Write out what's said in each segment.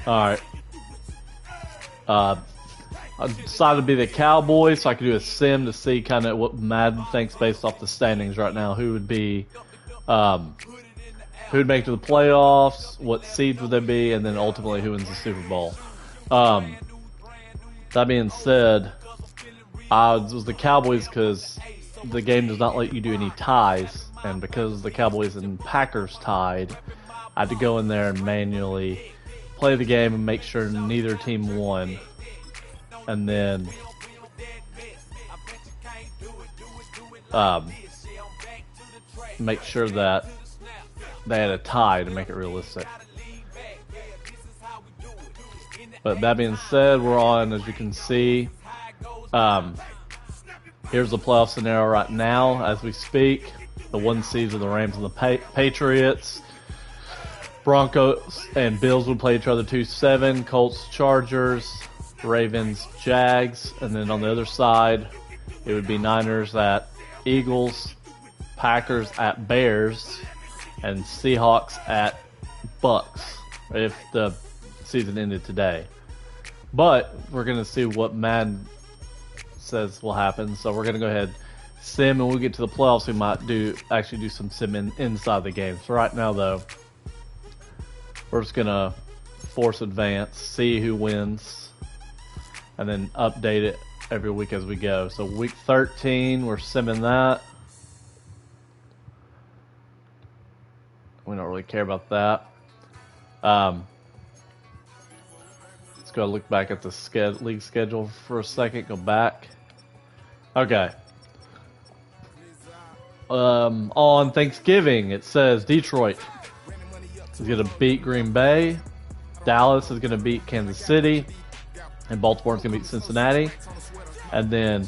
Alright. I decided to be the Cowboys so I could do a sim to see kind of what Madden thinks based off the standings right now. Who would be, who would make it to the playoffs, what seeds would they be, and then ultimately who wins the Super Bowl. That being said, I was the Cowboys because the game does not let you do any ties, and because the Cowboys and Packers tied, I had to go in there and manually play the game and make sure neither team won. And then make sure that they had a tie to make it realistic. But that being said, we're on, as you can see, here's the playoff scenario right now as we speak. The 1 seeds are the Rams and the Patriots. Broncos and Bills would play each other 2-7. Colts, Chargers. Ravens, Jags, and then on the other side, it would be Niners at Eagles, Packers at Bears, and Seahawks at Bucks, if the season ended today. But we're going to see what Madden says will happen, so we're going to go ahead sim, and when we get to the playoffs, we might actually do some sim inside the game. So right now, though, we're just going to force advance, see who wins, and then update it every week as we go. So week 13, we're simming that. We don't really care about that. Let's go look back at the league schedule for a second. Go back. Okay. On Thanksgiving, it says Detroit is going to beat Green Bay. Dallas is going to beat Kansas City. And Baltimore's going to beat Cincinnati. And then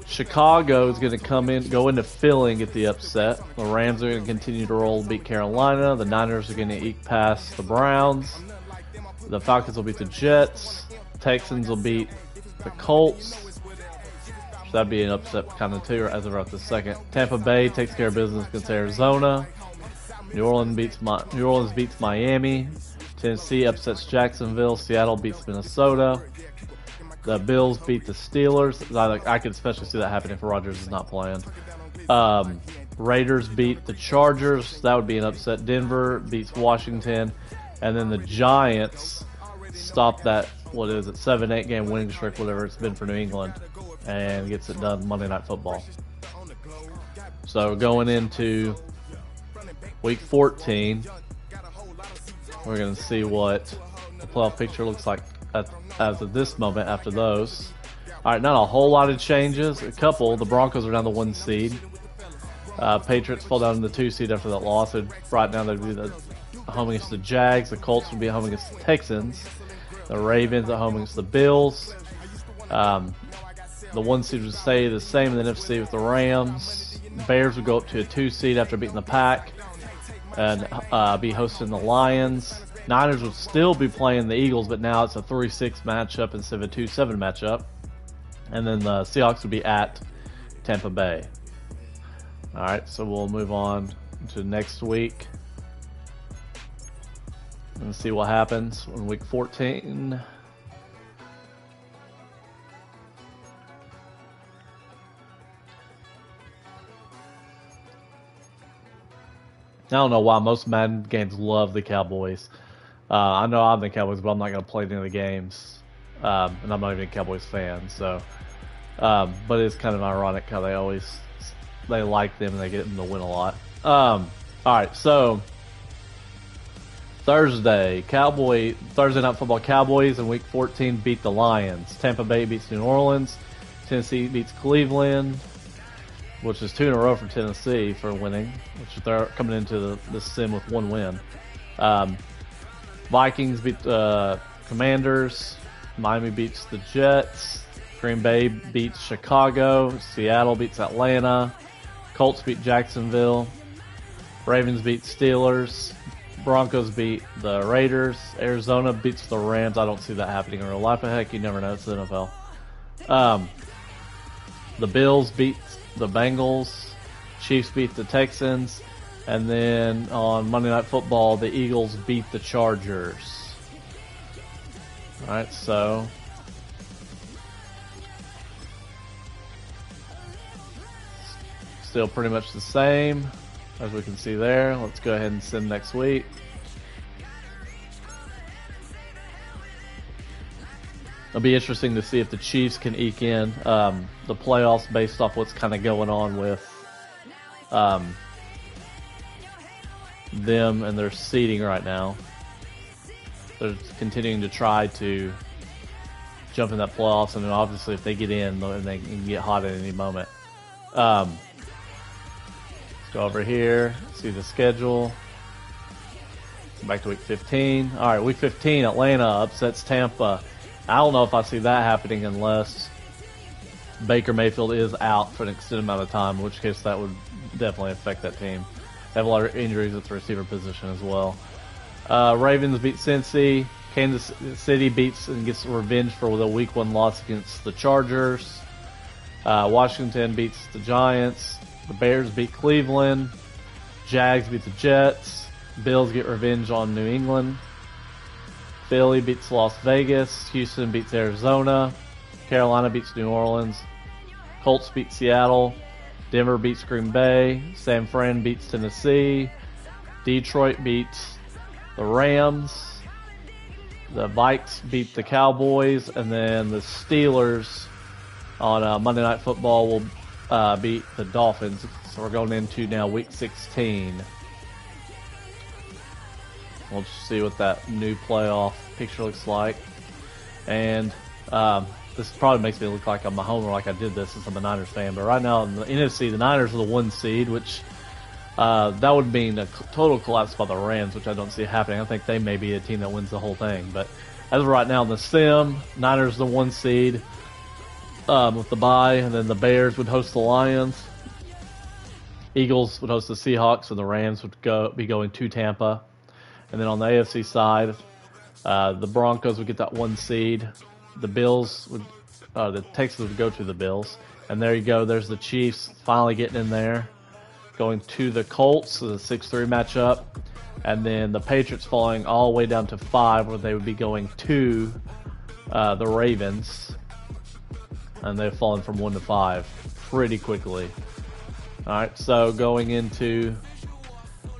Chicago is going to go into Philly and get the upset. The Rams are going to continue to roll, beat Carolina. The Niners are going to eke past the Browns. The Falcons will beat the Jets. Texans will beat the Colts. So that'd be an upset kind of too, as of right this second. Tampa Bay takes care of business against Arizona. New Orleans beats Miami. Tennessee upsets Jacksonville. Seattle beats Minnesota. The Bills beat the Steelers. I could especially see that happening if Rodgers is not playing. Raiders beat the Chargers. That would be an upset. Denver beats Washington. And then the Giants stop that, 7-8 game winning streak, whatever it's been for New England, and gets it done Monday Night Football. So going into week 14, we're going to see what the playoff picture looks like as of this moment after those. Alright, not a whole lot of changes. A couple. The Broncos are down to 1 seed. Patriots fall down to the 2 seed after that loss. So right now they'd be the home against the Jags. The Colts would be home against the Texans. The Ravens at home against the Bills. The 1 seed would stay the same in the NFC with the Rams. Bears would go up to a 2 seed after beating the Pack and be hosting the Lions. Niners would still be playing the Eagles, but now it's a 3-6 matchup instead of a 2-7 matchup. And then the Seahawks would be at Tampa Bay. Alright, so we'll move on to next week and see what happens in week 14. I don't know why most Madden games love the Cowboys. I know I'm the Cowboys, but I'm not going to play any of the games. And I'm not even a Cowboys fan, so. But it's kind of ironic how they like them and they get them to win a lot. Alright, so Thursday Night Football. Cowboys in week 14 beat the Lions. Tampa Bay beats New Orleans. Tennessee beats Cleveland, which is 2 in a row for Tennessee for winning, which they're coming into the sim with 1 win. Vikings beat the Commanders. Miami beats the Jets. Green Bay beats Chicago. Seattle beats Atlanta. Colts beat Jacksonville. Ravens beat Steelers. Broncos beat the Raiders. Arizona beats the Rams. I don't see that happening in real life, but heck, you never know. It's the NFL. The Bills beat the Bengals. Chiefs beat the Texans. And then on Monday Night Football, the Eagles beat the Chargers. Alright, so still pretty much the same as we can see there. Let's go ahead and send next week. It'll be interesting to see if the Chiefs can eke in the playoffs based off what's kind of going on with them and their seeding right now. They're continuing to try to jump in that playoffs, and then obviously if they get in, they can get hot at any moment. Let's go over here, see the schedule. Back to week 15. All right, week 15, Atlanta upsets Tampa. I don't know if I see that happening unless Baker Mayfield is out for an extended amount of time, in which case that would definitely affect that team. They have a lot of injuries at the receiver position as well. Ravens beat Cincy. Kansas City beats and gets revenge for the week 1 loss against the Chargers. Washington beats the Giants. The Bears beat Cleveland. Jags beat the Jets. Bills get revenge on New England. Philly beats Las Vegas. Houston beats Arizona. Carolina beats New Orleans. Colts beat Seattle. Denver beats Green Bay. San Fran beats Tennessee. Detroit beats the Rams. The Vikes beat the Cowboys. And then the Steelers on Monday Night Football will beat the Dolphins. So we're going into now week 16. We'll just see what that new playoff picture looks like. And this probably makes me look like I'm a homer, like I did this since I'm a Niners fan. But right now in the NFC, the Niners are the 1 seed, which that would mean a total collapse by the Rams, which I don't see happening. I think they may be a team that wins the whole thing. But as of right now in the Sim, Niners are the 1 seed with the bye, and then the Bears would host the Lions. Eagles would host the Seahawks, and the Rams would be going to Tampa. And then on the AFC side, the Broncos would get that 1 seed. The Bills would, the Texans would go to the Bills. And there you go. There's the Chiefs finally getting in there, going to the Colts, the 6-3 matchup. And then the Patriots falling all the way down to 5, where they would be going to the Ravens. And they've fallen from 1 to 5 pretty quickly. All right, so going into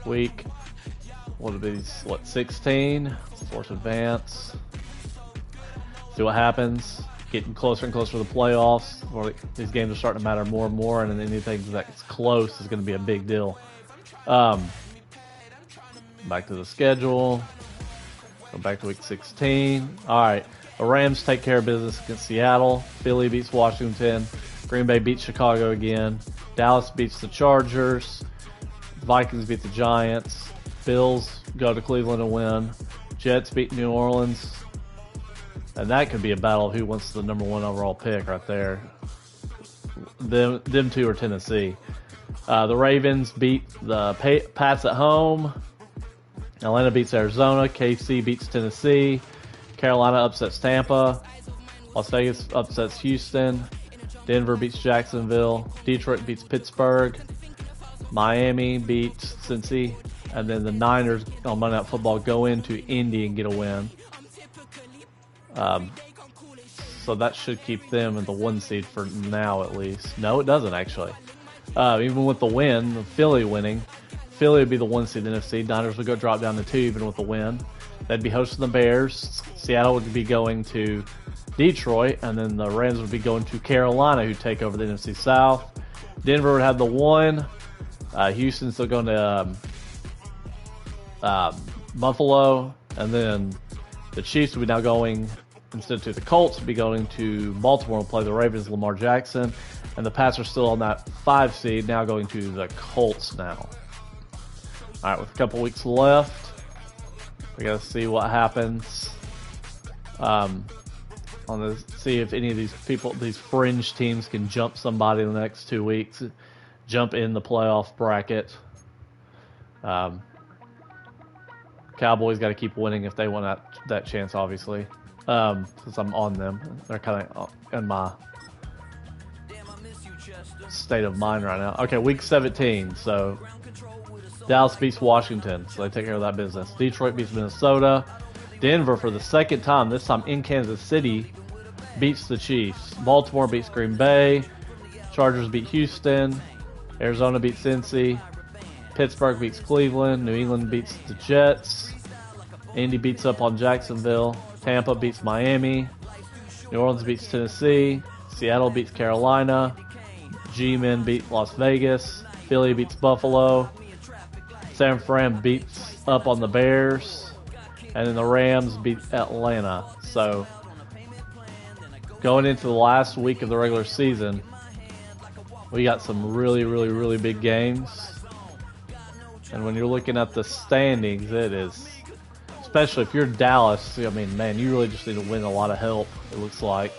week, what would be, 16? Force advance. See what happens. Getting closer and closer to the playoffs. Where these games are starting to matter more and more, and anything that's close is going to be a big deal. Back to the schedule. Go back to week 16. All right. The Rams take care of business against Seattle. Philly beats Washington. Green Bay beats Chicago again. Dallas beats the Chargers. Vikings beat the Giants. Bills go to Cleveland and win. Jets beat New Orleans. And that could be a battle of who wants the number 1 overall pick right there. Them two are Tennessee. The Ravens beat the Pats at home. Atlanta beats Arizona. KC beats Tennessee. Carolina upsets Tampa. Las Vegas upsets Houston. Denver beats Jacksonville. Detroit beats Pittsburgh. Miami beats Cincy. And then the Niners on Monday Night Football go into Indy and get a win. So that should keep them in the 1 seed for now, at least. No, it doesn't, actually. Even with the win, the Philly winning, Philly would be the 1 seed in the NFC. Niners would go drop down to 2 even with the win. They'd be hosting the Bears. Seattle would be going to Detroit. And then the Rams would be going to Carolina, who take over the NFC South. Denver would have the 1. Houston's still going to Buffalo. And then the Chiefs would be now going, instead to the Colts, would be going to Baltimore and play the Ravens, Lamar Jackson. And the Pats are still on that 5 seed, now going to the Colts now. All right, with a couple weeks left, we got to see what happens. See if any of these people, these fringe teams, can jump somebody in the next 2 weeks, jump in the playoff bracket. Cowboys got to keep winning if they want that chance, obviously. Since I'm on them, they're kind of in my state of mind right now. Okay, week 17. So Dallas beats Washington, so they take care of that business. Detroit beats Minnesota. Denver, for the second time, this time in Kansas City, beats the Chiefs. Baltimore beats Green Bay. Chargers beat Houston. Arizona beats Cincy. Pittsburgh beats Cleveland. New England beats the Jets. Indy beats up on Jacksonville. Tampa beats Miami. New Orleans beats Tennessee. Seattle beats Carolina. G-Men beat Las Vegas. Philly beats Buffalo. San Fran beats up on the Bears. And then the Rams beat Atlanta. So, going into the last week of the regular season, we got some really, really, really big games. And when you're looking at the standings, it is, especially if you're Dallas, I mean, man, you really just need to win a lot of help, it looks like.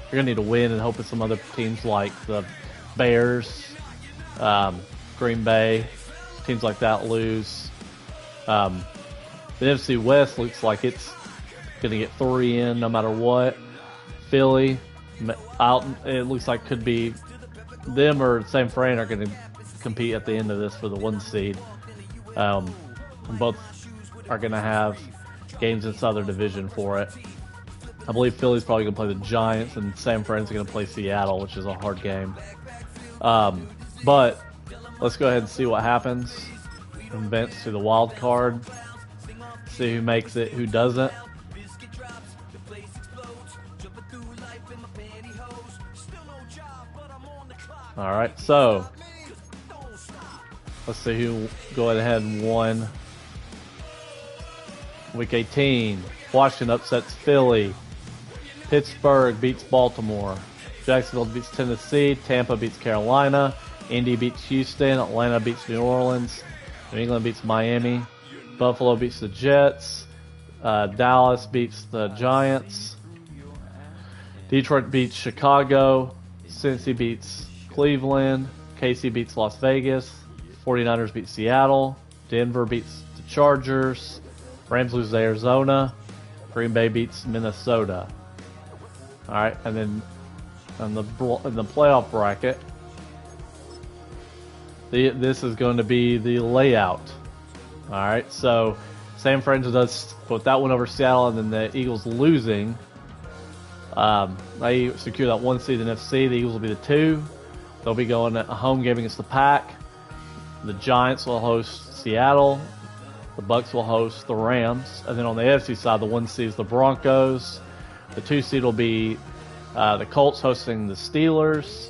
You're going to need to win and hope that some other teams like the Bears, Green Bay, teams like that lose. The NFC West looks like it's going to get 3 in no matter what. Philly, out, it looks like could be them or San Fran are going to compete at the end of this for the 1 seed. Both are going to have games inside their division for it. I believe Philly's probably going to play the Giants, and San Fran's going to play Seattle, which is a hard game. But let's go ahead and see what happens. Advance to the wild card. See who makes it, who doesn't. Alright, so let's see who go ahead and won. Week 18, Washington upsets Philly. Pittsburgh beats Baltimore. Jacksonville beats Tennessee. Tampa beats Carolina. Indy beats Houston. Atlanta beats New Orleans. New England beats Miami. Buffalo beats the Jets. Dallas beats the Giants. Detroit beats Chicago. Cincy beats Cleveland. KC beats Las Vegas. 49ers beat Seattle. Denver beats the Chargers. Rams lose to Arizona. Green Bay beats Minnesota. Alright, and then in the playoff bracket, this is going to be the layout. Alright, so San Francisco does put that one over Seattle, and then the Eagles losing. They secure that 1 seed in NFC. The Eagles will be the 2. They'll be going at a home game against the Pack. The Giants will host Seattle. The Bucks will host the Rams. And then on the AFC side, the 1 seed is the Broncos. The 2 seed will be the Colts hosting the Steelers.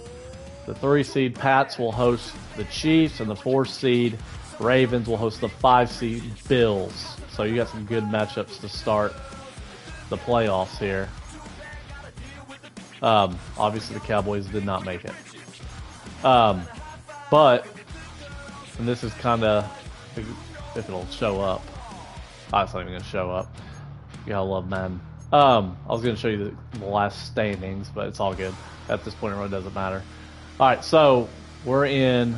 The 3 seed Pats will host the Chiefs. And the 4 seed Ravens will host the 5 seed Bills. So you got some good matchups to start the playoffs here. Obviously the Cowboys did not make it. But, and this is kind of, if it'll show up. Oh, it's not even going to show up. You gotta love Madden. I was going to show you the last standings, but it's all good. At this point, it really doesn't matter. Alright, so we're in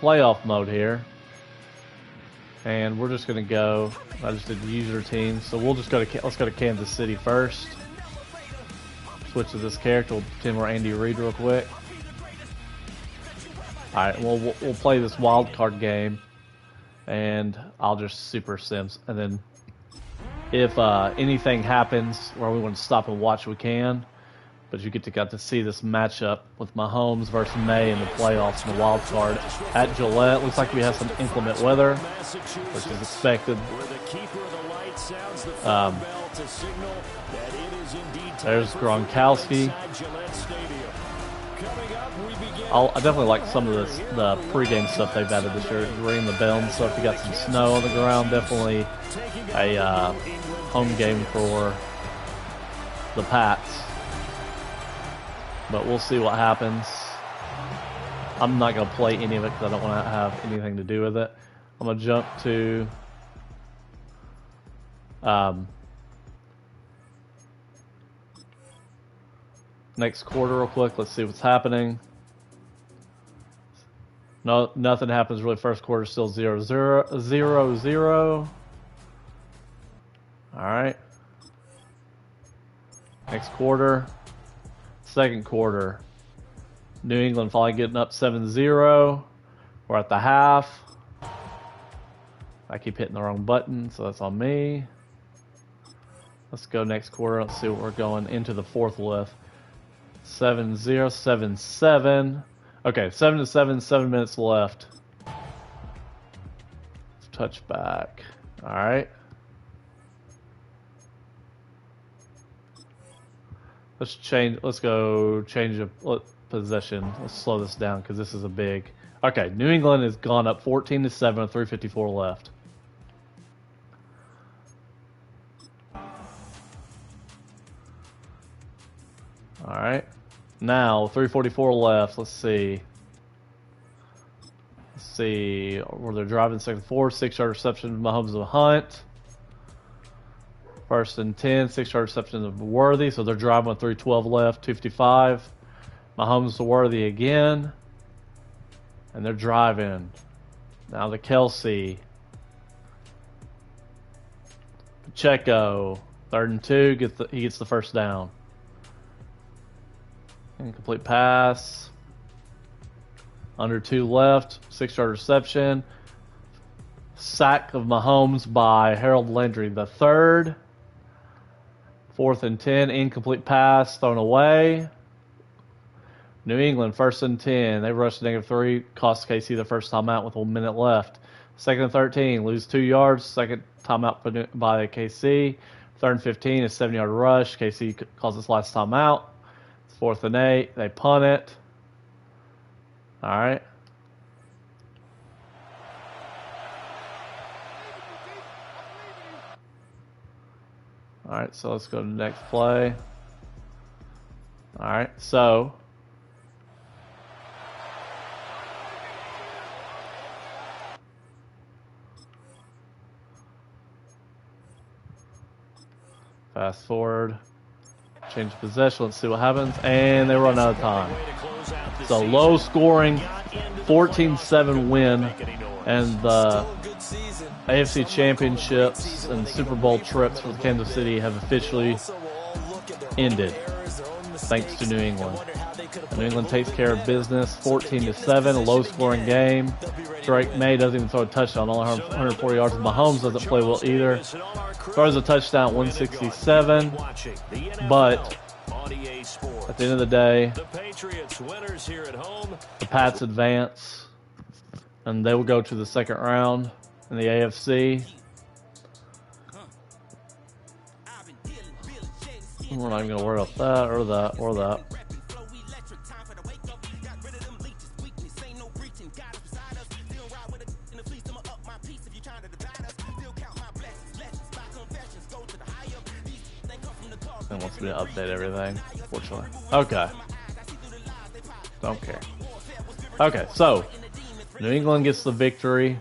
playoff mode here. And we're just going to go, I just did the user team, so we'll just go to, let's go to Kansas City first. Switch to this character, we'll pretend we're Andy Reid real quick. Alright, we'll play this wild card game, and I'll just super sims, and then if anything happens where we want to stop and watch, we can. But you get to see this matchup with Mahomes versus May in the playoffs in the wild card at Gillette. Looks like we have some inclement weather, which is expected. There's Gronkowski. I definitely like some of the pregame stuff they've added this year. Ringing the bell and stuff. You got some snow on the ground. Definitely a home game for the Pats. But we'll see what happens. I'm not going to play any of it because I don't want to have anything to do with it. I'm going to jump to next quarter real quick. Let's see what's happening. No, nothing happens really. First quarter still 0-0. All right. Next quarter. Second quarter. New England finally getting up 7-0. We're at the half. I keep hitting the wrong button, so that's on me. Let's go next quarter. Let's see what we're going into the fourth with. 7-0, 7-7. Okay, 7-7, 7 minutes left. Touchback. All right. Let's go change of possession. Let's slow this down because this is a big. Okay, New England has gone up 14-7 with 3:54 left. All right. Now 3:44 left. Let's see. Where they're driving second 4, 6-yard reception. Mahomes of Hunt. 1st and 10, 6-yard reception of Worthy. So they're driving with 3:12 left, 2:55. Mahomes to Worthy again. And they're driving. Now to Kelsey. Pacheco. 3rd and 2. He gets the first down. Incomplete pass. Under 2 left. 6-yard reception. Sack of Mahomes by Harold Landry the third. 4th and 10. Incomplete pass. Thrown away. New England, 1st and 10. They rushed -3. Cost KC the first timeout with 1 minute left. 2nd and 13. Lose 2 yards. Second timeout by KC. 3rd and 15. A 7-yard rush. KC calls its last timeout. 4th and 8. They punt it. All right. All right, so let's go to the next play. All right, so fast forward, change possession, let's see what happens, and they run out of time. So low scoring, 14-7 win, and the AFC Championships and Super Bowl trips for Kansas City have officially ended, thanks to New England. New England takes care of business, 14-7, a low-scoring game. Drake May doesn't even throw a touchdown, only 140 yards. Mahomes doesn't play well either. Throws a touchdown at 167, but at the end of the day, the Pats advance, and they will go to the second round in the AFC. We're not even going to worry about that or that or that. It wants me to update everything, unfortunately. Okay. Don't care. Okay, so New England gets the victory,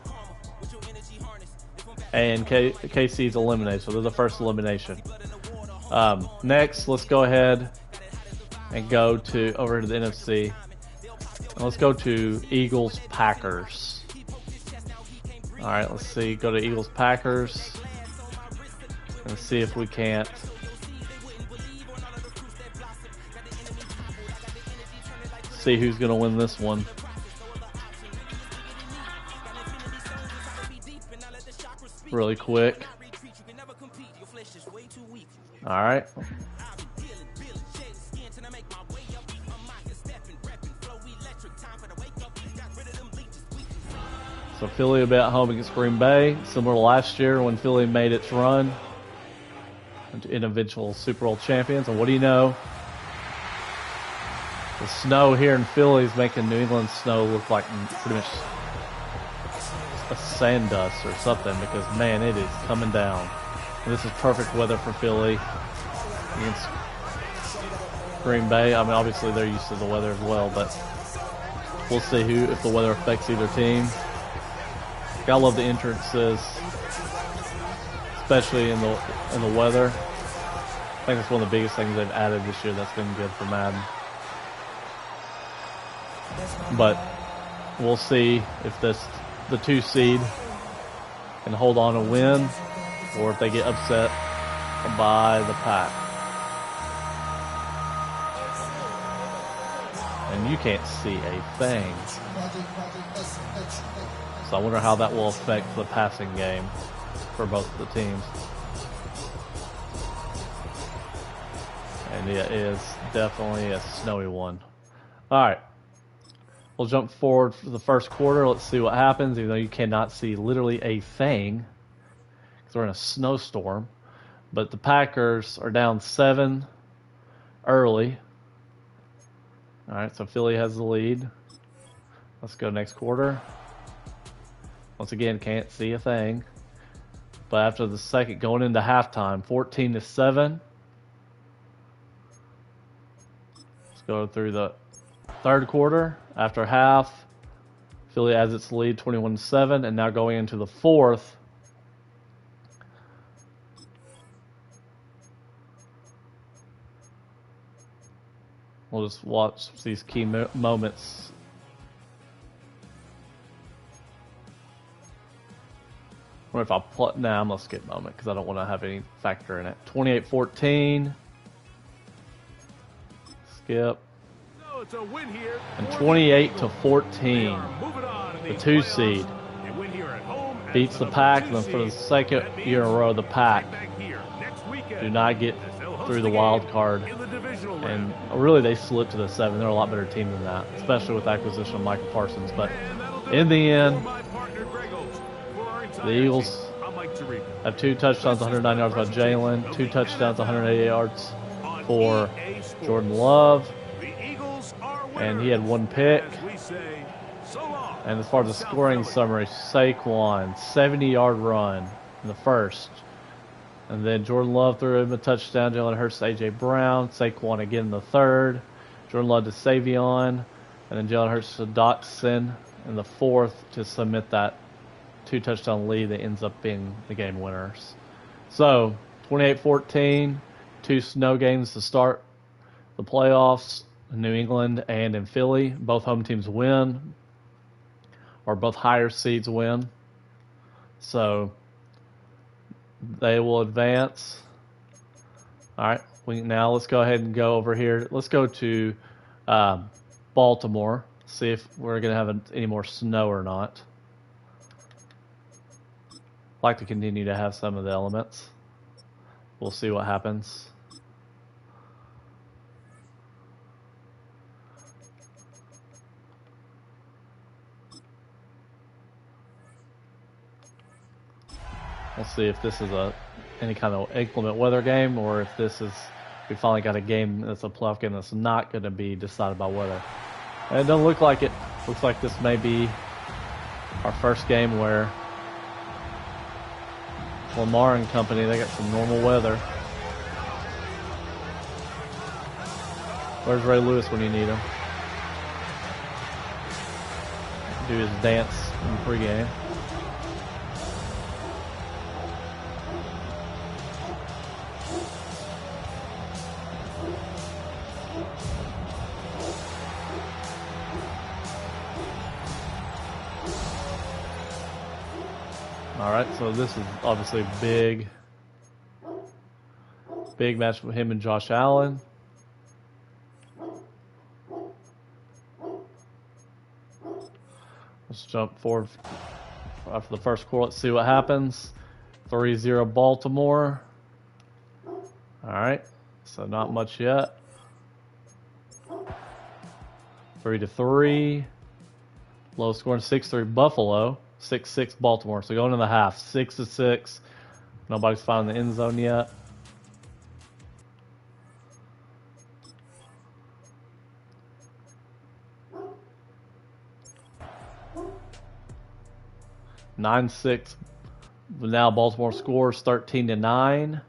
and KC's eliminated, so they're the first elimination. Next, let's go ahead and go to over to the NFC. And let's go to Eagles Packers. All right, let's see. Go to Eagles Packers and see if we can't see who's going to win this one. Really quick. All right. So Philly will be at home against Green Bay, similar to last year when Philly made its run into individual Super Bowl champions. And what do you know? The snow here in Philly is making New England snow look like pretty much a sand dust or something, because man, it is coming down. And this is perfect weather for Philly against Green Bay. I mean, obviously they're used to the weather as well, but we'll see if the weather affects either team. Gotta love the entrances, especially in the weather. I think that's one of the biggest things they've added this year that's been good for Madden. But we'll see if the 2 seed can hold on and win, or if they get upset by the Pack. And and you can't see a thing. So I wonder how that will affect the passing game for both of the teams. And it is definitely a snowy one. Alright. We'll jump forward for the first quarter. Let's see what happens, even though you cannot see literally a thing. Because we're in a snowstorm. But the Packers are down 7 early. Alright, so Philly has the lead. Let's go next quarter. Once again, can't see a thing. But after the second, going into halftime, 14-7. Let's go through the third quarter. After half, Philly has its lead 21-7, and now going into the fourth. We'll just watch these key moments. What if I plot? Nah, I'm gonna skip moment because I don't want to have any factor in it. 28-14. Skip. No, it's a win here. And 28-14. The 2 seed beats the Pack, and then for the second year in a row, the Pack do not get through the wild card. And really, they slipped to the 7. They're a lot better team than that, especially with the acquisition of Michael Parsons. But in the end, the Eagles have 2 touchdowns, 109 yards by Jalen, 2 touchdowns, 188 yards for Jordan Love, and he had 1 pick. And as far as the scoring summary, Saquon, 70-yard run in the first. And then Jordan Love threw him a touchdown. Jalen Hurts to A.J. Brown. Saquon again in the third. Jordan Love to Savion. And then Jalen Hurts to Dotson in the fourth to submit that 2-touchdown lead that ends up being the game winners. So, 28-14, 2 snow games to start the playoffs in New England and in Philly. Both home teams win, or both higher seeds win. So, they will advance. All right, now let's go ahead and go over here. Let's go to Baltimore, see if we're going to have any more snow or not. I'd like to continue to have some of the elements. We'll see what happens. We'll see if this is any kind of inclement weather game, or if we finally got a game that's a playoff game that's not going to be decided by weather. And it doesn't look like it. Looks like this may be our first game where Lamar and company, they got some normal weather. Where's Ray Lewis when you need him? Do his dance in pregame. Alright, so this is obviously a big match with him and Josh Allen. Let's jump forward after the first quarter. Let's see what happens. 3-0 Baltimore. Alright, so not much yet. 3-3. Low scoring 6-3 Buffalo. 6-6 Baltimore. So going in the half, 6-6. Nobody's found the end zone yet. (9-6). Now Baltimore scores 13-9.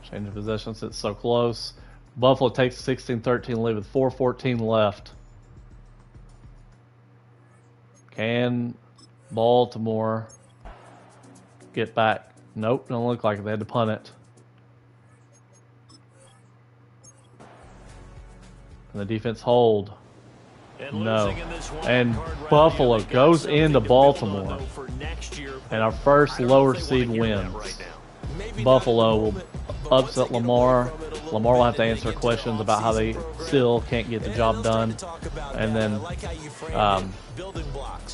Change of possession since it's so close. Buffalo takes a 16-13 lead with 4:14 left. Can Baltimore get back? Nope, don't look like it. They had to punt it. And the defense hold. No. And Buffalo goes into Baltimore. And our first lower seed wins. Buffalo will upset Lamar Lamar will have to answer questions about how they still can't get the job done. And then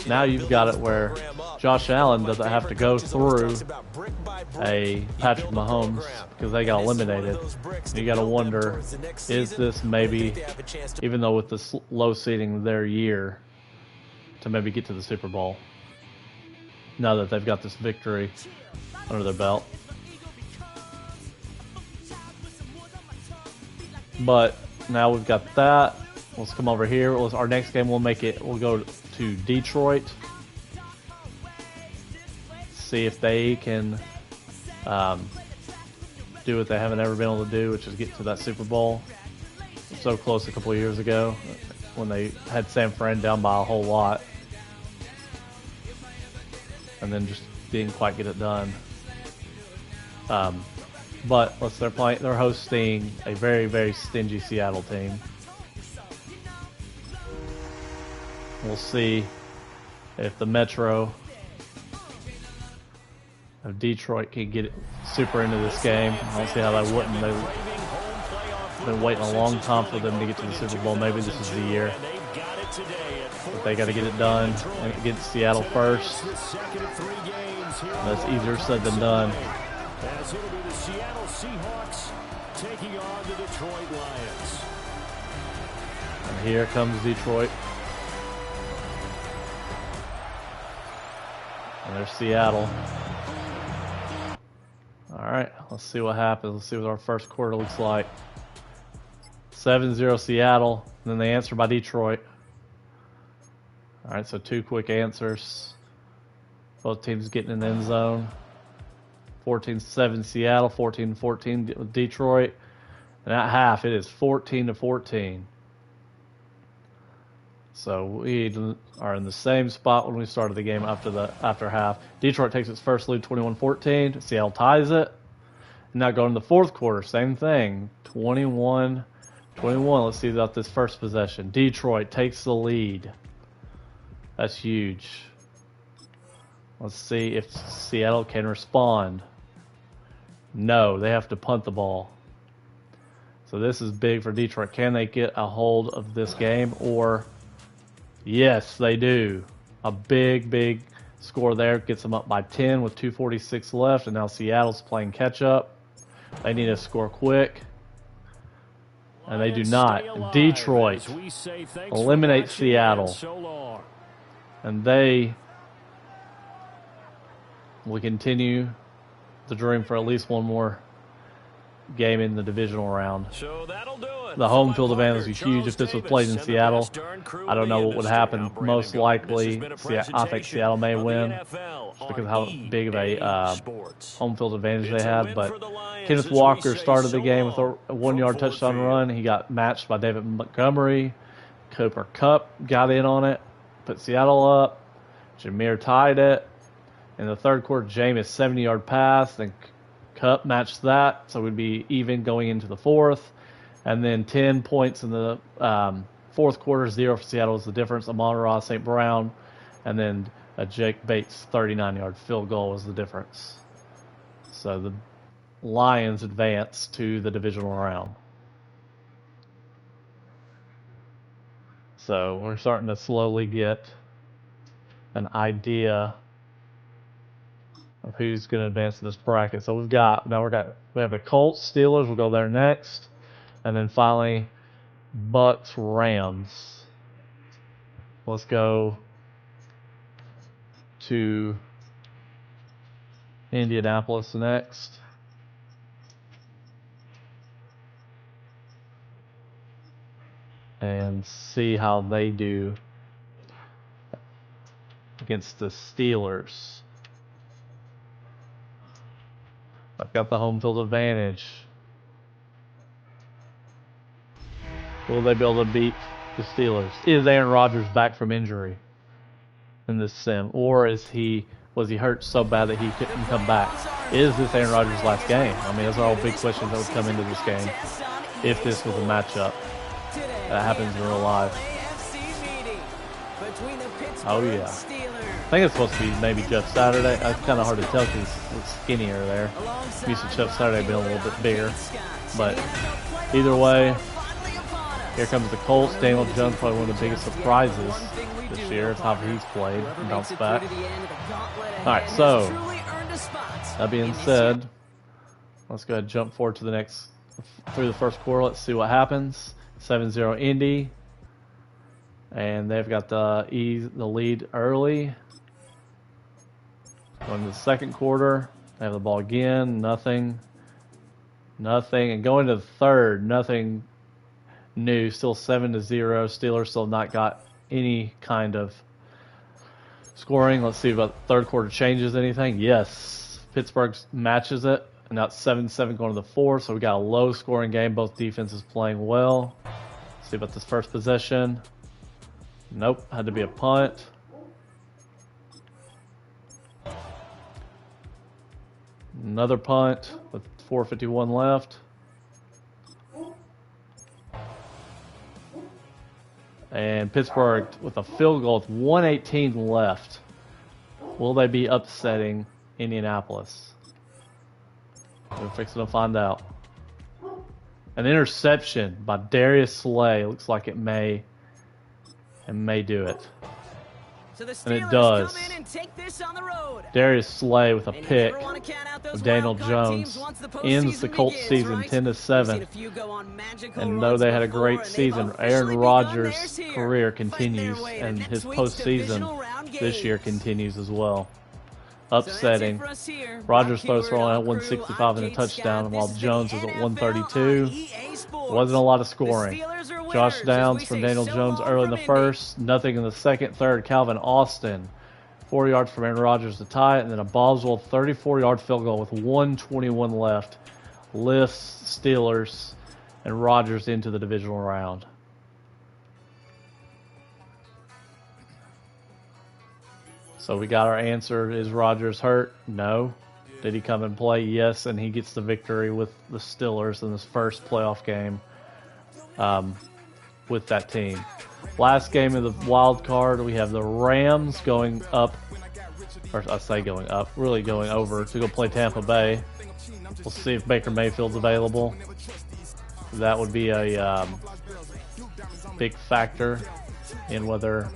now you've got it where Josh Allen doesn't have to go through a Patrick Mahomes because they got eliminated. You got to wonder, is this maybe, even though with this low seeding, their year to maybe get to the Super Bowl now that they've got this victory under their belt? But now we've got that. Let's come over here. Our next game, we'll go to Detroit. See if they can do what they haven't ever been able to do, which is get to that Super Bowl. So close a couple of years ago when they had San Fran down by a whole lot. And then just didn't quite get it done. But they're hosting a very, very stingy Seattle team. We'll see if the Metro of Detroit can get super into this game. I don't see how they wouldn't. They've been waiting a long time for them to get to the Super Bowl. Maybe this is the year. But they got to get it done against Seattle first. That's easier said than done. As it'll be the Seattle Seahawks taking on the Detroit Lions. And here comes Detroit. And there's Seattle. Alright, let's see what happens. Let's see what our first quarter looks like. 7-0 Seattle. And then they answer by Detroit. Alright, so 2 quick answers. Both teams getting in the end zone. 14-7 Seattle, 14-14 with Detroit. And at half, it is 14-14. So we are in the same spot when we started the game after half. Detroit takes its first lead, 21-14. Seattle ties it. And now going to the fourth quarter, same thing, 21-21. Let's see about this first possession. Detroit takes the lead. That's huge. Let's see if Seattle can respond. No, they have to punt the ball. So this is big for Detroit. Can they get a hold of this game? Or, yes, they do. A big, big score there. Gets them up by 10 with 2:46 left. And now Seattle's playing catch-up. They need to score quick. And they do not. Detroit eliminates Seattle. And they will continue the dream for at least one more game in the divisional round. So that'll do it. The home field advantage is huge. If this was played in Seattle, I don't know what would happen. Most likely, I think Seattle may win just because of how big of a home field advantage they have. But Kenneth Walker started the game with a 1-yard touchdown run. He got matched by David Montgomery. Cooper Kupp got in on it, put Seattle up. Jameer tied it. In the third quarter, Jameis 70-yard pass. Then Kupp matched that, so we'd be even going into the fourth. And then 10 points in the fourth quarter, 0 for Seattle was the difference. Amon-Ra St. Brown, and then a Jake Bates 39-yard field goal was the difference. So the Lions advance to the divisional round. So we're starting to slowly get an idea of who's going to advance to this bracket. So we have the Colts, Steelers. We'll go there next, and then finally Bucks, Rams. Let's go to Indianapolis next. And see how they do against the Steelers. I've got the home field advantage. Will they be able to beat the Steelers? Is Aaron Rodgers back from injury in this sim? Or was he hurt so bad that he couldn't come back? Is this Aaron Rodgers' last game? I mean, those are all big questions that would come into this game if this was a matchup that happens in real life. Oh, yeah. I think it's supposed to be maybe Jeff Saturday. It's kind of hard to tell because he looks skinnier there. I'm used to Jeff Saturday being a little bit bigger. But either way, here comes the Colts. Daniel Jones, probably one of the biggest surprises this year. It's how he's played and bounced back. All right, so that being said, let's go ahead and jump forward to the next, through the first quarter. Let's see what happens. 7-0 Indy. And they've got the lead early. Going to the second quarter. They have the ball again. Nothing. And going to the third, nothing new. Still 7-0. Steelers still not got any kind of scoring. Let's see if third quarter changes anything. Yes. Pittsburgh matches it. And now it's 7-7 going to the fourth. So we got a low scoring game. Both defenses playing well. Let's see about this first possession. Nope. Had to be a punt. Another punt with 4:51 left. And Pittsburgh with a field goal with 1:18 left. Will they be upsetting Indianapolis? We're fixing to find out. An interception by Darius Slay. Looks like it may do it. So the And it does. come in and take this on the road. Darius Slay with a And you pick never wanna count out those of Daniel wild card Jones teams once the ends the postseason Colts begins, season right? 10-7. We've seen a few go on magical And though runs they had a before, great and they've season, officially Aaron begun Rodgers' theirs here. career Fighting continues, their way and to his next week's divisional postseason round this year games. continues as well. So that's it Upsetting. for us here. Rodgers Rock throws for Heward, only all crew, 165 and a I'm Kate touchdown, Scott. while This is Jones the was at NFL 132. on EA Sports. Wasn't a lot of The scoring. Steelers are winners, Josh as Downs we from say Daniel so Jones long early in from the Indy. first, nothing in the second, third. Calvin Austin, 4 yards from Aaron Rodgers to tie it, and then a Boswell 34-yard field goal with 1:21 left lifts Steelers and Rodgers into the divisional round. So we got our answer. Is Rodgers hurt? No. Did he come and play? Yes, and he gets the victory with the Steelers in his first playoff game with that team. Last game of the wild card, we have the Rams going up, or I say going up, really going over to go play Tampa Bay. We'll see if Baker Mayfield's available. That would be a big factor in whether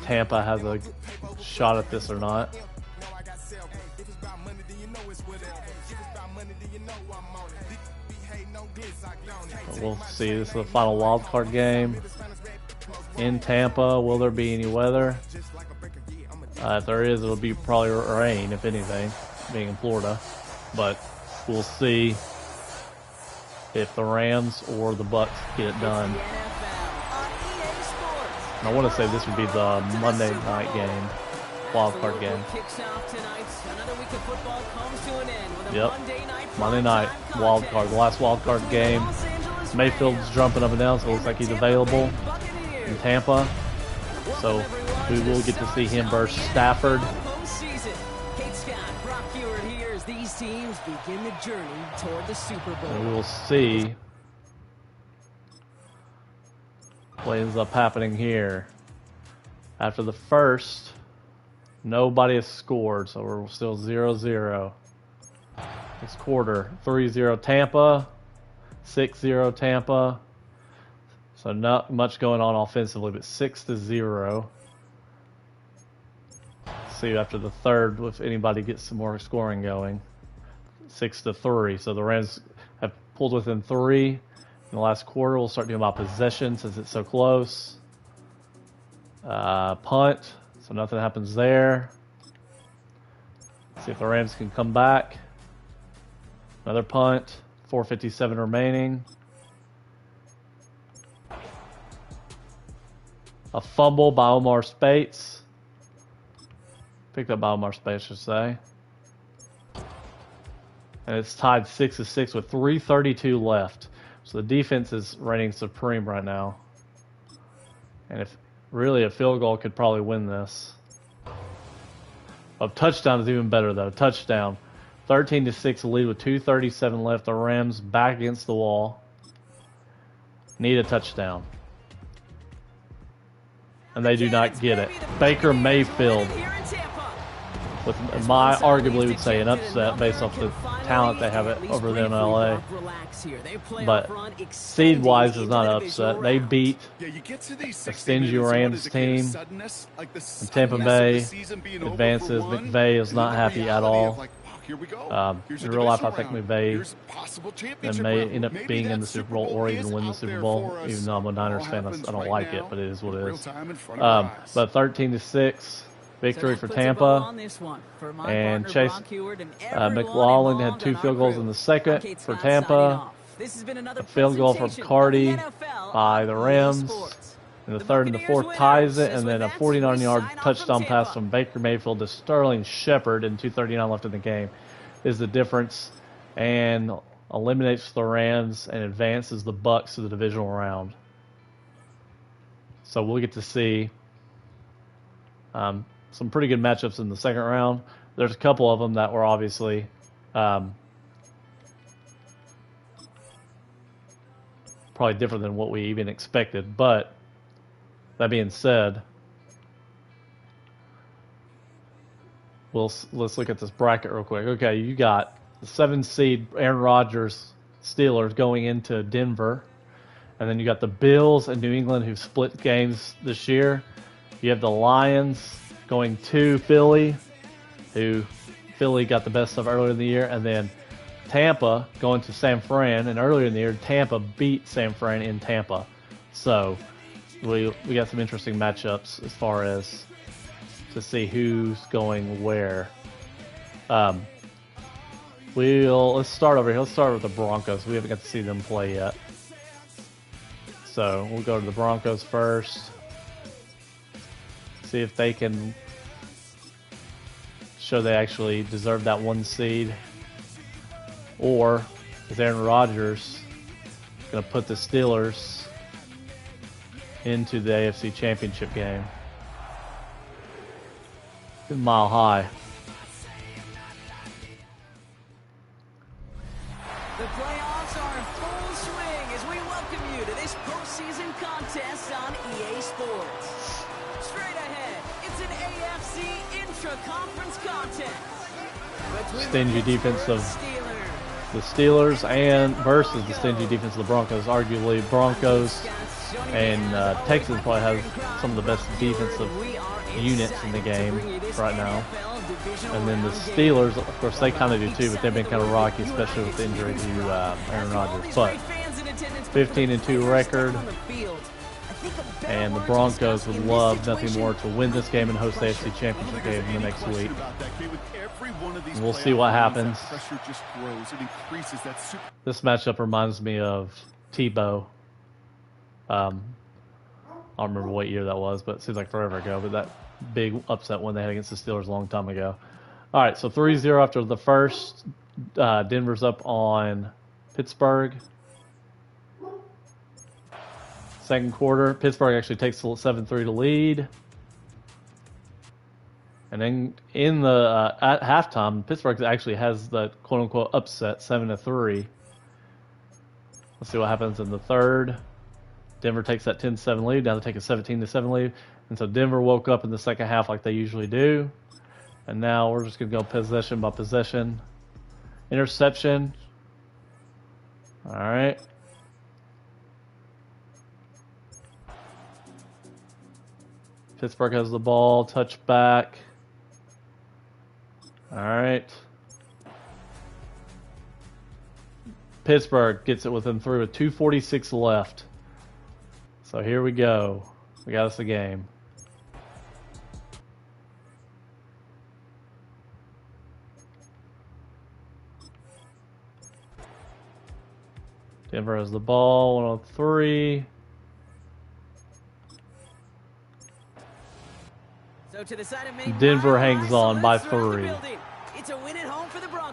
Tampa has a shot at this or not. But we'll see. This is the final wild card game in Tampa. Will there be any weather? If there is, it'll be probably rain, if anything, being in Florida. But we'll see if the Rams or the Bucks get it done. And I want to say this would be the Monday night game, wild card game. Yep, Monday night, wild card, the last wild card game. Mayfield's jumping up and down, so it looks like he's available in Tampa. So we will get to see him versus Stafford. These teams begin the journey toward the Super Bowl. And we will see what ends up happening here. After the first, nobody has scored, so we're still 0-0. This quarter, 3-0 Tampa, 6-0 Tampa. So not much going on offensively, but 6-0. See after the third if anybody gets some more scoring going. 6-3. So the Rams have pulled within 3 in the last quarter. We'll start doing about possession since it's so close. Punt. So nothing happens there. See if the Rams can come back. Another punt. 4:57 remaining. A fumble by Omar Spates. Picked up by Omar Spates, I should say. And it's tied 6-6 with 3:32 left. So the defense is reigning supreme right now. And if really a field goal could probably win this. A touchdown is even better though. Touchdown. 13-6 lead with 2:37 left. The Rams back against the wall. Need a touchdown. And they do not get it. Baker Mayfield with my arguably would say an upset based off the talent they have over there in LA. But seed-wise is not an upset. They beat a stingy Rams team. And Tampa Bay advances. McVay is not happy at all. In real life, I think McVay may end up being in the Super Bowl or even win the Super Bowl. Even though I'm a Niners fan, I don't like it, but it is what it is. But 13-6 victory for Tampa. And Chase McLaughlin had 2 field goals in the second for Tampa. A field goal from Cardi by the Rams. And the third and the fourth ties it, and then a 49-yard touchdown pass from Baker Mayfield to Sterling Shepard in 2:39 left in the game is the difference, and eliminates the Rams and advances the Bucs to the divisional round. So we'll get to see some pretty good matchups in the second round. There's a couple of them that were obviously probably different than what we even expected, but that being said, let's look at this bracket real quick. Okay, you got the 7 seed Aaron Rodgers Steelers going into Denver, and then you got the Bills and New England who've split games this year. You have the Lions going to Philly, who Philly got the best of earlier in the year, and then Tampa going to San Fran, and earlier in the year Tampa beat San Fran in Tampa. So we got some interesting matchups as far as to see who's going where. Let's start over here. Let's start with the Broncos. We haven't got to see them play yet. So we'll go to the Broncos first. See if they can show they actually deserve that 1 seed. Or is Aaron Rodgers going to put the Steelers into the AFC Championship game? It's Mile High. The playoffs are in full swing as we welcome you to this postseason contest on EA Sports. Straight ahead, it's an AFC intra-conference contest. Stingy defense of the Steelers and versus the stingy defense of the Broncos. Arguably, Broncos and Texans probably have some of the best defensive units in the game right now. And then the Steelers, of course, they kind of do too, but they've been kind of rocky, especially with the injury to Aaron Rodgers. But 15-2 record, and the Broncos would love nothing more to win this game and host the AFC Championship game in the next week. And we'll see what happens. This matchup reminds me of Tebow. I don't remember what year that was, but it seems like forever ago. But that big upset one they had against the Steelers a long time ago. All right, so 3-0 after the first. Denver's up on Pittsburgh. Second quarter, Pittsburgh actually takes the 7-3 to lead. And then in the at halftime, Pittsburgh actually has the quote-unquote upset, 7-3. Let's see what happens in the third. Denver takes that 10-7 lead. Now they take a 17-7 lead. And so Denver woke up in the second half like they usually do. And now we're just going to go possession by possession. Interception. All right. Pittsburgh has the ball. Touchback. All right. Pittsburgh gets it within 3 with 2:46 left. So here we go. We got us a game. Denver has the ball, 103. Denver hangs on by 3.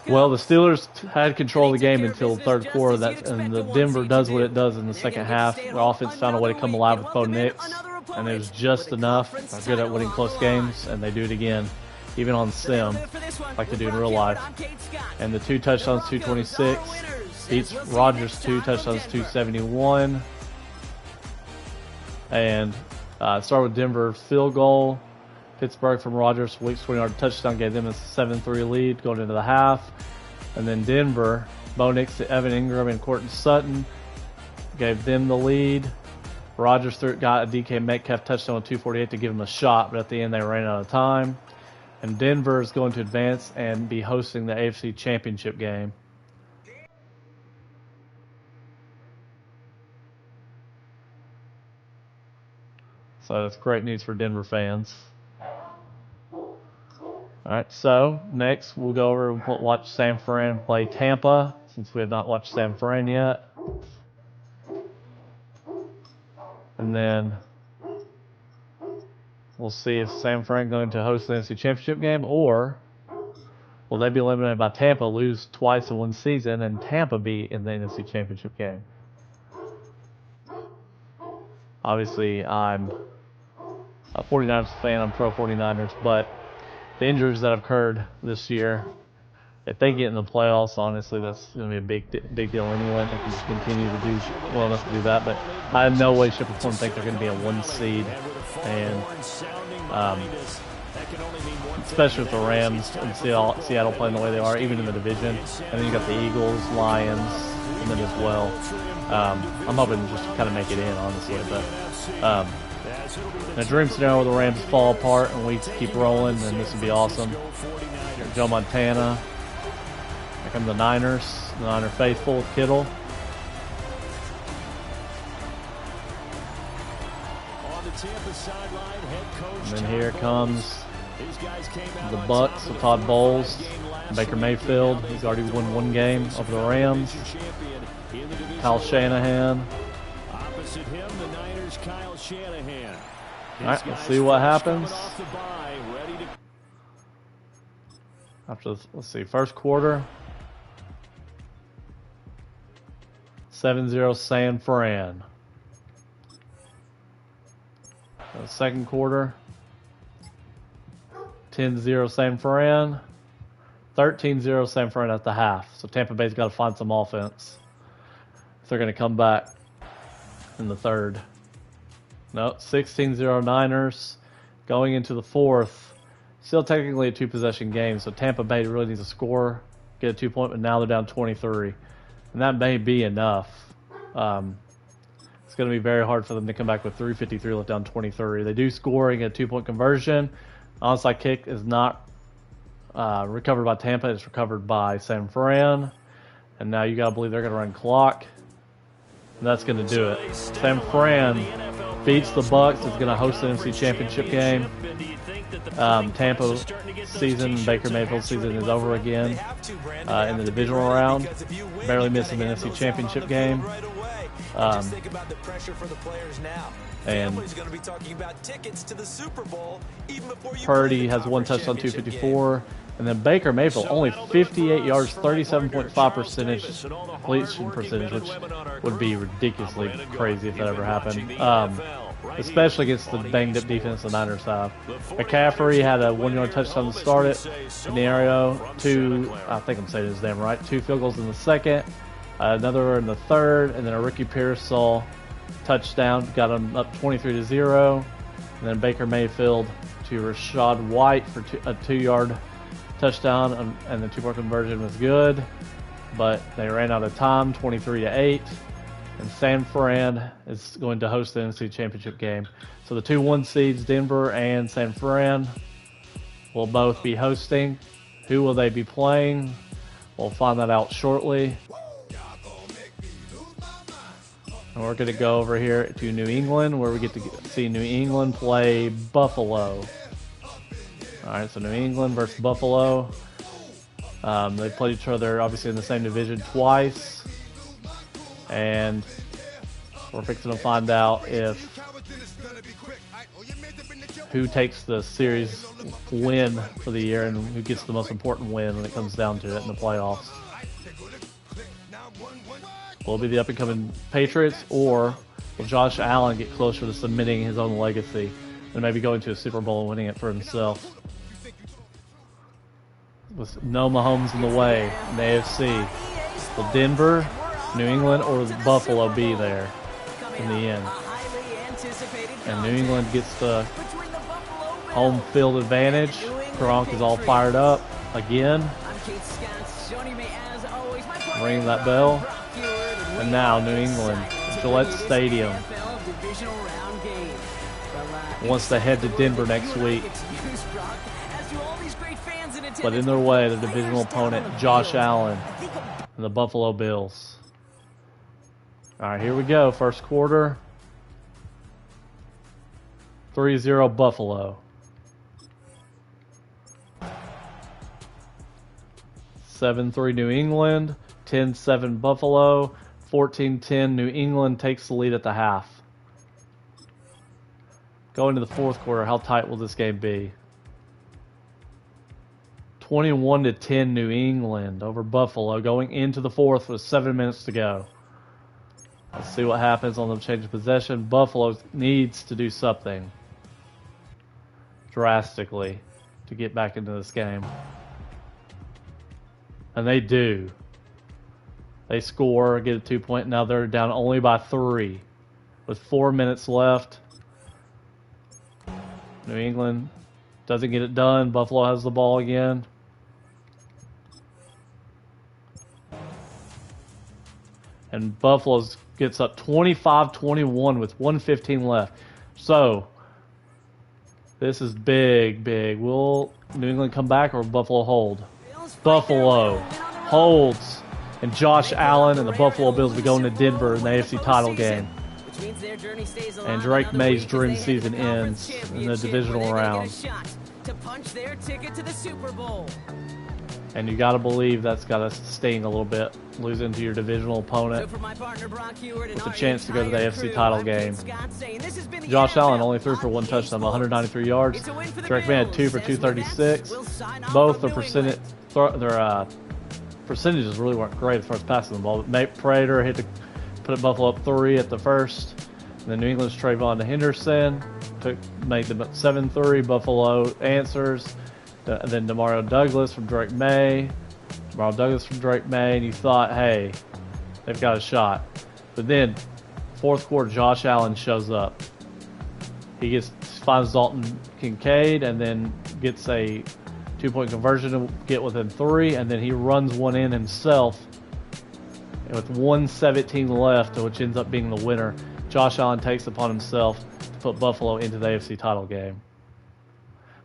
Well, the Steelers had control of the game until the third quarter, and the Denver does what it does in the second half. The offense found a way to come alive with Bo Nix, and it was just enough. They're good at winning close games, and they do it again, even on sim, like they do in real life. And the 2 touchdowns, 226, beats Rodgers 2 touchdowns, 271. And start with Denver field goal. Pittsburgh from Rodgers, week's 20-yard touchdown gave them a 7-3 lead going into the half. And then Denver, Bo Nix to Evan Ingram and Courtney Sutton gave them the lead. Rodgers got a DK Metcalf touchdown with 2:48 to give them a shot, but at the end they ran out of time. And Denver is going to advance and be hosting the AFC Championship game. So that's great news for Denver fans. Alright, so next we'll go over and watch San Fran play Tampa, since we have not watched San Fran yet. And then we'll see if San Fran going to host the NFC Championship game, or will they be eliminated by Tampa, lose twice in one season, and Tampa be in the NFC Championship game. Obviously, I'm a 49ers fan, I'm pro 49ers, but the injuries that have occurred this year, if they get in the playoffs, honestly, that's going to be a big deal anyway. They can just continue to do well enough to do that, but I have no way, shape, or form think they're going to be a 1 seed, and especially with the Rams and Seattle playing the way they are, even in the division. And then you got the Eagles, Lions, and then as well. I'm hoping to just kind of make it in, honestly, but in a dream scenario where the Rams fall apart and we keep rolling, then this would be awesome. Joe Montana. Here come the Niners. The Niner faithful with Kittle. And then here comes the Bucks with Todd Bowles. Baker Mayfield. He's already won 1 game over the Rams. Kyle Shanahan. Opposite him, the Niners' Kyle Shanahan. All right, let's see what happens. After this, let's see, first quarter, 7-0 San Fran. Second quarter, 10-0 San Fran, 13-0 San Fran at the half. So Tampa Bay's got to find some offense if they're going to come back in the third. No, 16-0 Niners. Going into the fourth, still technically a 2-possession game, so Tampa Bay really needs to score, get a 2-point, but now they're down 23. And that may be enough. It's going to be very hard for them to come back with 3:53 left, down 23. They do score and get a 2-point conversion. Onside kick is not recovered by Tampa. It's recovered by San Fran. And now you got to believe they're going to run clock. And that's going to do it. San Fran beats the Bucks. It's going to host the NFC Championship game. Tampa season, Baker Mayfield season is over again in the divisional round. Barely missing the NFC Championship game. And Purdy has 1 touchdown, 254. And then Baker Mayfield, only 58 yards, 37.5% completion percentage, which would be ridiculously crazy if that ever happened. Especially against the banged-up defense the Niners have. McCaffrey had a 1-yard touchdown to start it. Scenario, I think I'm saying his name right, 2 field goals in the second, another in the third, and then a Ricky Pearsall touchdown, got him up 23-0. And then Baker Mayfield to Rashad White for a 2-yard touchdown, and the 2-point conversion was good, but they ran out of time, 23-8. And San Fran is going to host the NFC Championship game. So the 2-1 seeds, Denver and San Fran, will both be hosting. Who will they be playing? We'll find that out shortly. And we're going to go over here to New England, where we get to see New England play Buffalo. All right, so New England versus Buffalo. They played each other, obviously, in the same division twice. And we're fixing to find out who takes the series win for the year and who gets the most important win when it comes down to it in the playoffs. Will it be the up-and-coming Patriots, or will Josh Allen get closer to cementing his own legacy and maybe going to a Super Bowl and winning it for himself? With no Mahomes in the way in the AFC, will Denver, New England, or Buffalo be there in the end? And New England gets the Home field advantage. Gronk is all fired up again. Ring that bell. And now New England, Gillette Stadium, wants to head to Denver next week. But in their way, their divisional opponent, Josh Allen, and the Buffalo Bills. All right, here we go. First quarter. 3-0 Buffalo. 7-3 New England. 10-7 Buffalo. 14-10 New England takes the lead at the half. Going to the fourth quarter, how tight will this game be? 21-10 New England over Buffalo. Going into the fourth with 7 minutes to go. Let's see what happens on the change of possession. Buffalo needs to do something drastically to get back into this game. And they do. They score, get a 2-point. Now they're down only by 3 with 4 minutes left. New England doesn't get it done. Buffalo has the ball again. And Buffalo gets up 25-21 with 1:15 left. So, this is big, big. Will New England come back or Buffalo hold? Buffalo holds. And Josh Allen and the Buffalo Bills will be going to Denver in the AFC title game. And Drake May's dream season ends in the divisional round. And you got to believe that's got to sting a little bit, losing to your divisional opponent with a chance to go to the AFC title game. Josh Allen only threw for 1 touchdown, 193 yards. Drake May had 2 for 236. Both their percentages really weren't great as far as passing the ball. But Nate Prater hit to put Buffalo up 3 at the first. And then New England's Trayvon Henderson made them up 7-3. Buffalo answers. And then Demario Douglas from Drake May. And you thought, hey, they've got a shot. But then, fourth quarter, Josh Allen shows up. He finds Dalton Kincaid and then gets a 2-point conversion to get within 3. And then he runs one in himself. And with 1:17 left, which ends up being the winner, Josh Allen takes upon himself to put Buffalo into the AFC title game.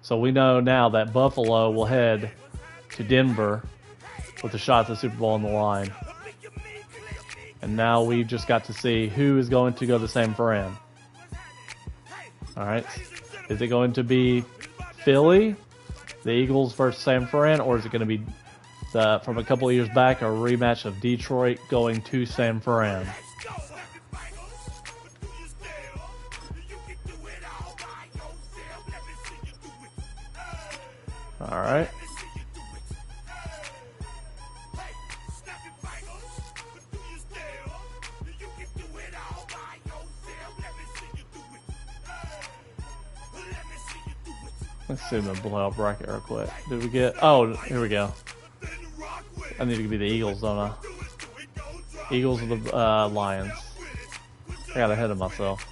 So we know now that Buffalo will head to Denver with a shot at the Super Bowl on the line. And now we've just got to see who is going to go to San Fran. All right. Is it going to be Philly, the Eagles versus San Fran, or is it going to be from a couple of years back, a rematch of Detroit going to San Fran? All right. Let's see the blowout bracket real quick. Did we get... Oh, here we go. I need to be the Eagles, don't I? Eagles or the Lions. I got ahead of myself.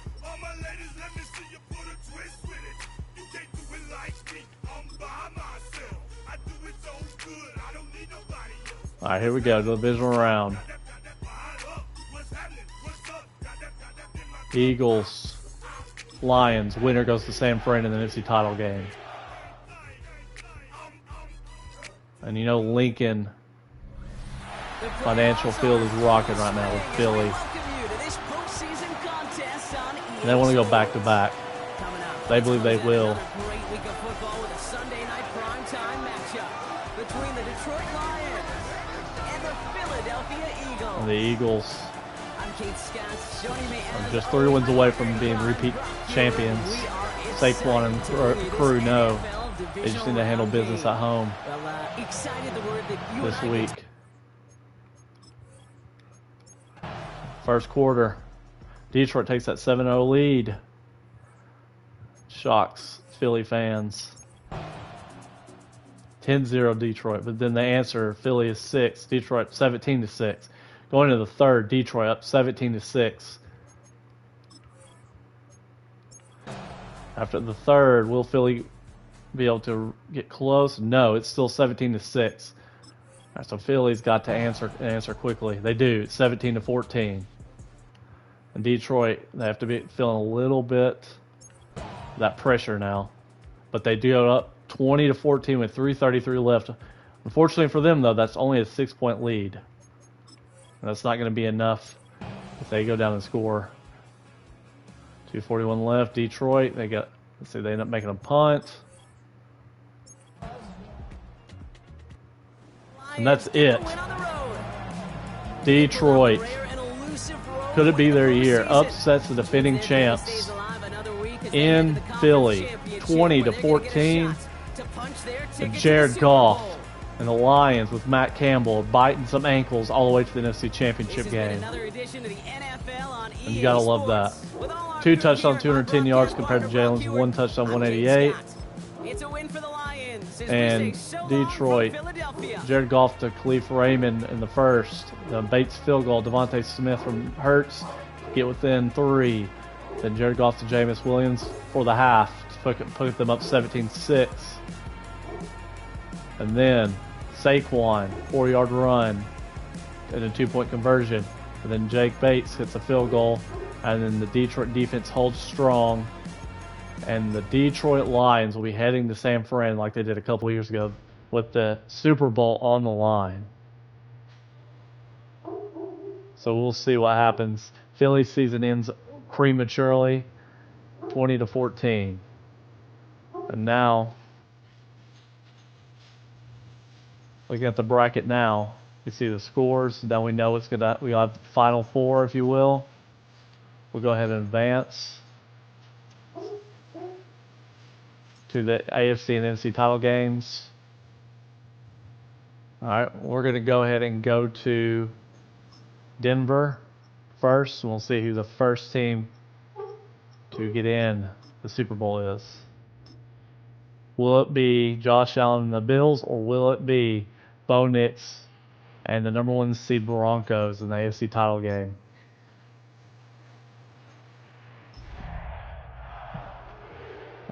Alright, here we go. Divisional round. Eagles, Lions. Winner goes to San Fran in the NFC title game. And you know Lincoln Financial Field is rocking right now with Philly. And they want to go back to back. They believe they will. And the Eagles are just 3 wins away from being repeat champions. Saquon and crew know they just need to handle business at home this week. First quarter, Detroit takes that 7-0 lead. Shocks Philly fans. 10-0 Detroit, but then they answer. Philly is 6, Detroit 17-6. Going to the third, Detroit up 17-6. After the third, will Philly be able to get close? No, it's still 17-6. All right, so Philly's got to answer quickly. They do. It's 17-14. And Detroit, they have to be feeling a little bit that pressure now, but they do go up 20-14 with 3:33 left. Unfortunately for them, though, that's only a 6-point lead. And that's not going to be enough if they go down and score. 2:41 left. Detroit, they end up making a punt. And that's it. Detroit. Could it be their year? Upsets the defending champs in Philly, 20-14. And Jared Goff and the Lions with Matt Campbell biting some ankles all the way to the NFC Championship game. And you gotta love that. 2 touchdowns, 210 yards compared to Jalen's 1 touchdown, 188. And Detroit, Jared Goff to Khalif Raymond in the first. Bates field goal, Devontae Smith from Hurts get within 3. Then Jared Goff to Jameis Williams for the half to put them up 17-6. And then Saquon, 4-yard run and a 2-point conversion. And then Jake Bates hits a field goal. And then the Detroit defense holds strong. And the Detroit Lions will be heading to San Fran like they did a couple years ago with the Super Bowl on the line. So we'll see what happens. Philly's season ends prematurely, 20-14. And now, looking at the bracket now, you see the scores. Now we know we have Final Four, if you will. We'll go ahead and advance to the AFC and NFC title games. All right, we're going to go ahead and go to Denver first, and we'll see who the first team to get in the Super Bowl is. Will it be Josh Allen and the Bills, or will it be Bo Nix and the number 1 seed Broncos in the AFC title game?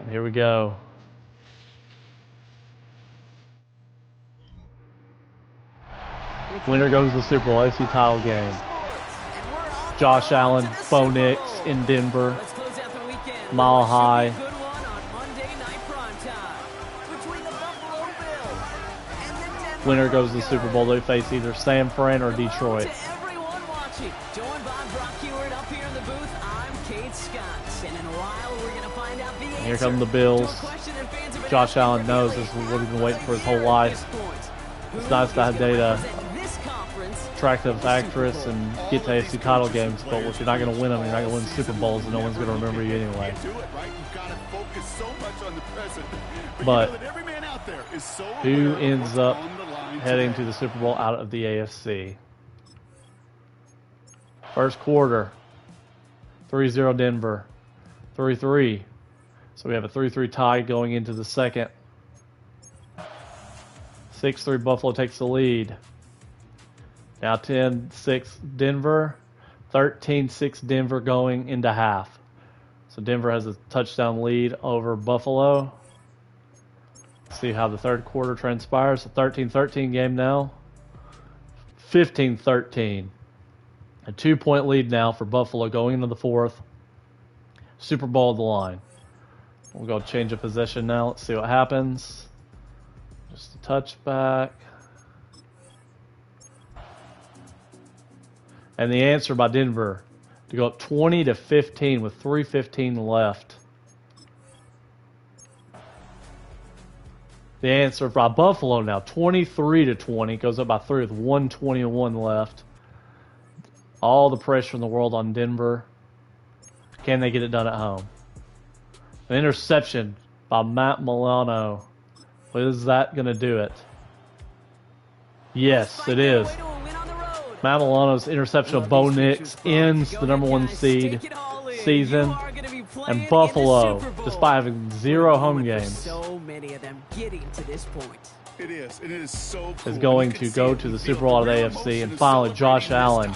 And here we go. Winner goes to the Super Bowl AFC title game. Josh Allen, Bo Nix in Denver. Mile High. Winner goes to the Super Bowl. They face either San Fran or Detroit. And here come the Bills. Josh Allen knows this is what he's been waiting for his whole life. It's nice to have data. Attractive actress and get to AFC title games, but if you're not going to win them, you're not going to win Super Bowls, and no one's going to remember you anyway. But who ends up heading to the Super Bowl out of the AFC? First quarter, 3-0 Denver, 3-3. So we have a 3-3 tie going into the second. 6-3 Buffalo takes the lead. Now 10-6 Denver, 13-6 Denver going into half. So Denver has a touchdown lead over Buffalo. See how the third quarter transpires. A 13-13 game now. 15-13. A 2-point lead now for Buffalo going into the fourth. Super Bowl of the line. We'll go change of possession now. Let's see what happens. Just a touchback. And the answer by Denver to go up 20-15 with 3:15 left. The answer by Buffalo now 23-20 goes up by 3 with 1:21 left. All the pressure in the world on Denver. Can they get it done at home? An interception by Matt Milano. Is that going to do it? Yes, it is. Matt Milano's interception of Bo Nix ends the number 1 seed season. And Buffalo, despite having 0 home games, So many of them getting to this point. It is so cool. is going to go to the Super Bowl of the AFC. And finally, Josh Allen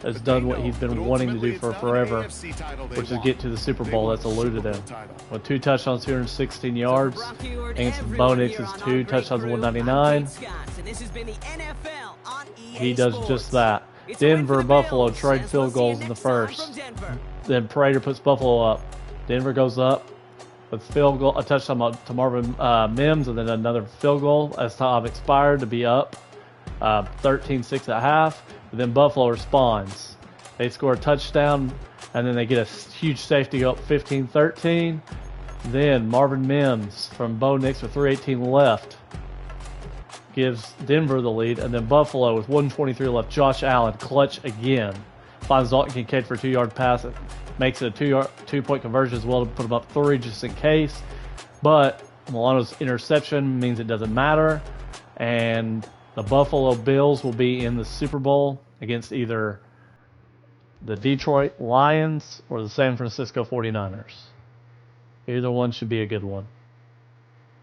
has done what he's been wanting to do for forever, which is get to the Super Bowl. That's eluded him. With 2 touchdowns, 216 yards. Against Bo Nix's 2 touchdowns, 199. He does just that. Denver, Buffalo trade field goals in the first. Then Prater puts Buffalo up. Denver goes up with field goal, a touchdown to Marvin Mims, and then another field goal as time expired to be up 13-6 at half. But then Buffalo responds. They score a touchdown, and then they get a huge safety, go up 15-13. Then Marvin Mims from Bo Nix with 3:18 left gives Denver the lead, and then Buffalo with 1:23 left. Josh Allen clutch again, finds Dalton Kincaid for a 2-yard pass. It makes it a 2-point conversion as well to put them up 3 just in case. But Milano's interception means it doesn't matter, and the Buffalo Bills will be in the Super Bowl against either the Detroit Lions or the San Francisco 49ers. Either one should be a good one.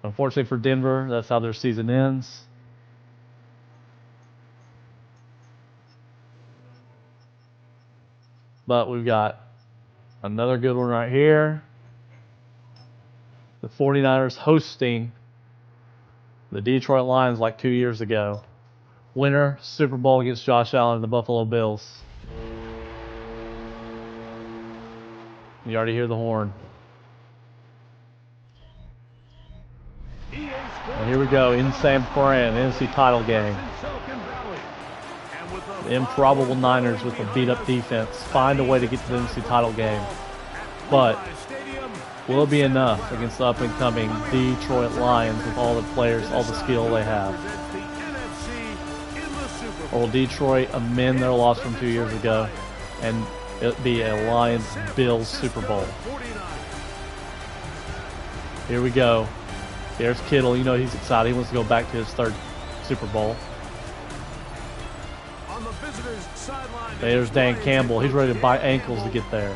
Unfortunately for Denver, that's how their season ends. But we've got another good one right here. The 49ers hosting the Detroit Lions like 2 years ago. Winner, Super Bowl against Josh Allen and the Buffalo Bills. You already hear the horn. And here we go, in San Fran, NFC title game. The improbable Niners with a beat-up defense find a way to get to the NFC title game. But will it be enough against the up-and-coming Detroit Lions with all the players, all the skill they have? Or will Detroit amend their loss from 2 years ago and it be a Lions-Bills Super Bowl? Here we go. There's Kittle. You know he's excited. He wants to go back to his 3rd Super Bowl. There's Dan Campbell. He's ready to bite ankles to get there.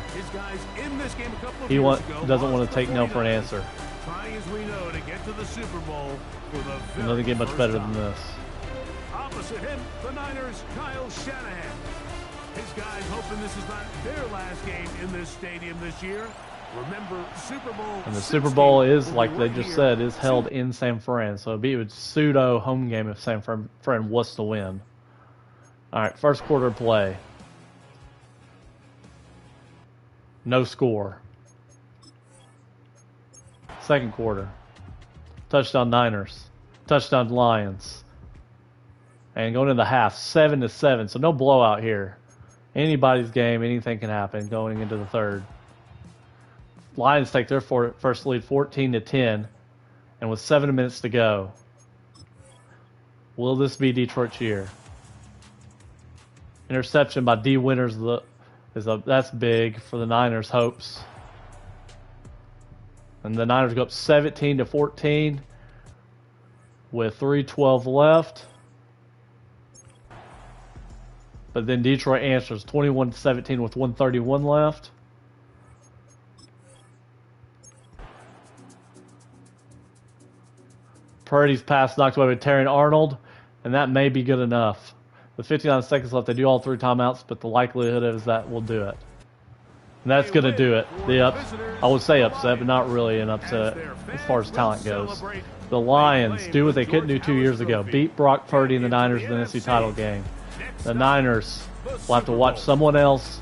He doesn't want to take no for an answer. It doesn't get much better than this. Opposite him, the Niners, Kyle Shanahan. His guys hoping this is not their last game in this stadium this year. Remember, Super Bowl. And the Super Bowl is, like they just said, is held in San Fran. So it'd be a pseudo home game if San Fran was to win. All right, first quarter play. No score. Second quarter. Touchdown Niners. Touchdown Lions. And going into the half, 7-7. So no blowout here. Anybody's game, anything can happen going into the third. Lions take their first lead 14-10. And with 7 minutes to go, will this be Detroit's year? Interception by D. Winters that's big for the Niners' hopes. And the Niners go up 17-14 with 3:12 left. But then Detroit answers 21-17 with 1:31 left. Purdy's pass knocked away by Terry Arnold, and that may be good enough. With 59 seconds left, they do all 3 timeouts, but the likelihood is that will do it. And that's going to do it. I would say upset, but not really an upset as far as talent goes. The Lions do what they couldn't do 2 years ago. Beat Brock Purdy and the Niners in the NFC title game. The Niners will have to watch someone else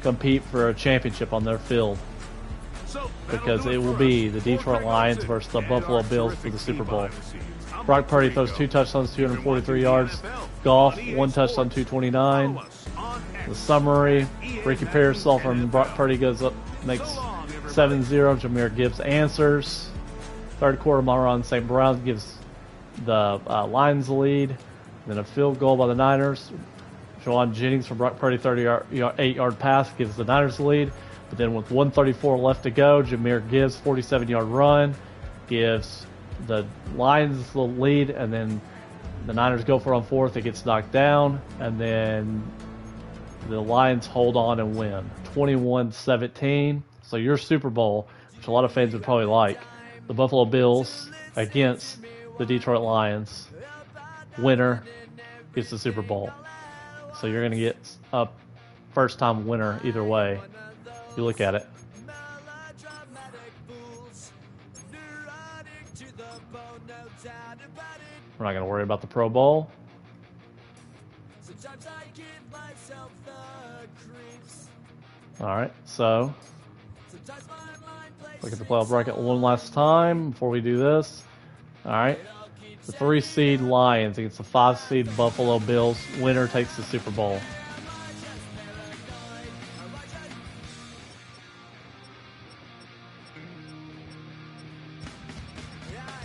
compete for a championship on their field, because it will be the Detroit Lions versus the Buffalo Bills for the Super Bowl. Brock Purdy throws 2 touchdowns, 243 yards. Goff, 1 touchdown, 229. The summary, Ricky Pearsall from Brock Purdy goes up, makes 7-0. Jahmyr Gibbs answers. Third quarter, Monron St. Brown gives the Lions the lead. Then a field goal by the Niners. Jawan Jennings from Brock Purdy, 38-yard pass, gives the Niners the lead. But then with 1:34 left to go, Jahmyr Gibbs, 47-yard run, gives the Lions the lead, and then the Niners go for it on 4th. It gets knocked down, and then the Lions hold on and win 21-17. So your Super Bowl, which a lot of fans would probably like, the Buffalo Bills against the Detroit Lions. Winner gets the Super Bowl. So you're going to get a first-time winner either way. You look at it. We're not going to worry about the Pro Bowl. All right, so look at the playoff bracket one last time before we do this. All right, the 3-seed Lions against the 5-seed Buffalo Bills. Winner takes the Super Bowl.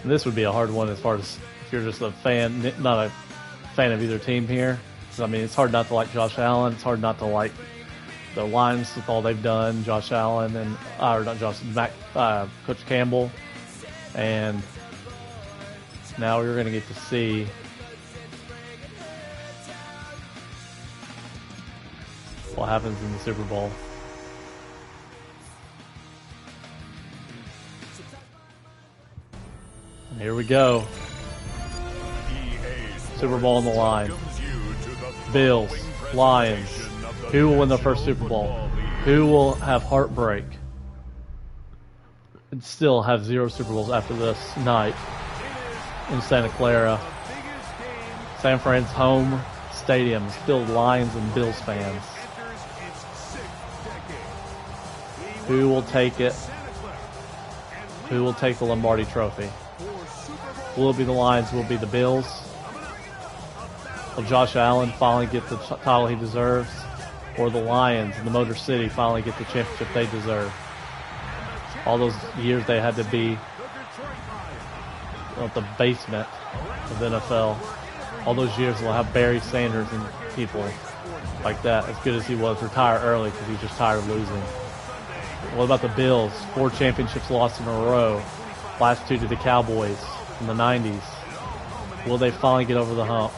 And this would be a hard one as far as if you're just a fan, not a fan of either team here. So, I mean, it's hard not to like Josh Allen. It's hard not to like the Lions with all they've done. Josh Allen and or not Josh, Coach Campbell, and now you're going to get to see what happens in the Super Bowl. And here we go. Super Bowl on the line. Bills, Lions. Who will win the first Super Bowl? Who will have heartbreak and still have 0 Super Bowls after this night in Santa Clara? San Fran's home stadium is filled with Lions and Bills fans. Who will take it? Who will take the Lombardi Trophy? Will it be the Lions? Will it be the Bills? Will Josh Allen finally get the title he deserves? Or the Lions in the Motor City finally get the championship they deserve? All those years they had to be at the basement of the NFL. All those years we'll have Barry Sanders and people like that, as good as he was, retire early because he's just tired of losing. What about the Bills? 4 championships lost in a row. Last 2 to the Cowboys in the 90s. Will they finally get over the hump?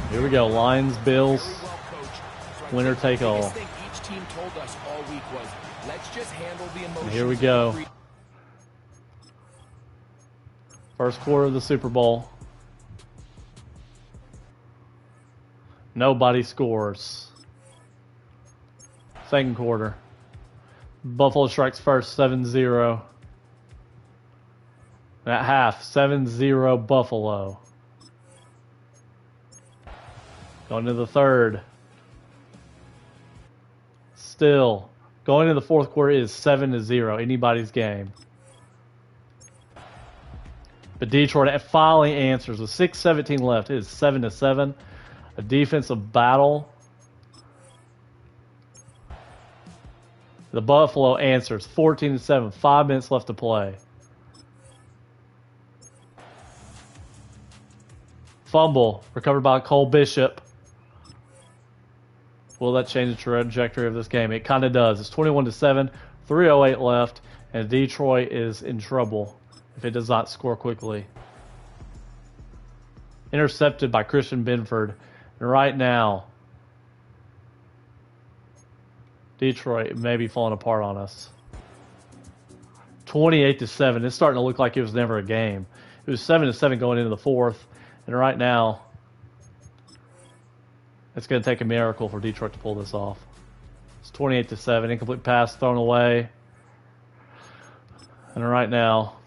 Here we go, Lions, Bills, winner take all. And here we go. First quarter of the Super Bowl. Nobody scores. Second quarter. Buffalo strikes first, 7-0. And at half, 7-0 Buffalo. Going to the third. Still. Going to the fourth quarter is 7-0. Anybody's game. But Detroit finally answers with 6:17 left. It is 7-7. A defensive battle. The Buffalo answers 14-7. 5 minutes left to play. Fumble recovered by Cole Bishop. Will that change the trajectory of this game? It kind of does. It's 21-7, 3:08 left, and Detroit is in trouble if it does not score quickly. Intercepted by Christian Benford. And right now, Detroit may be falling apart on us. 28-7. It's starting to look like it was never a game. It was 7-7 going into the fourth, and right now, it's going to take a miracle for Detroit to pull this off. It's 28-7. Incomplete pass thrown away. And right now,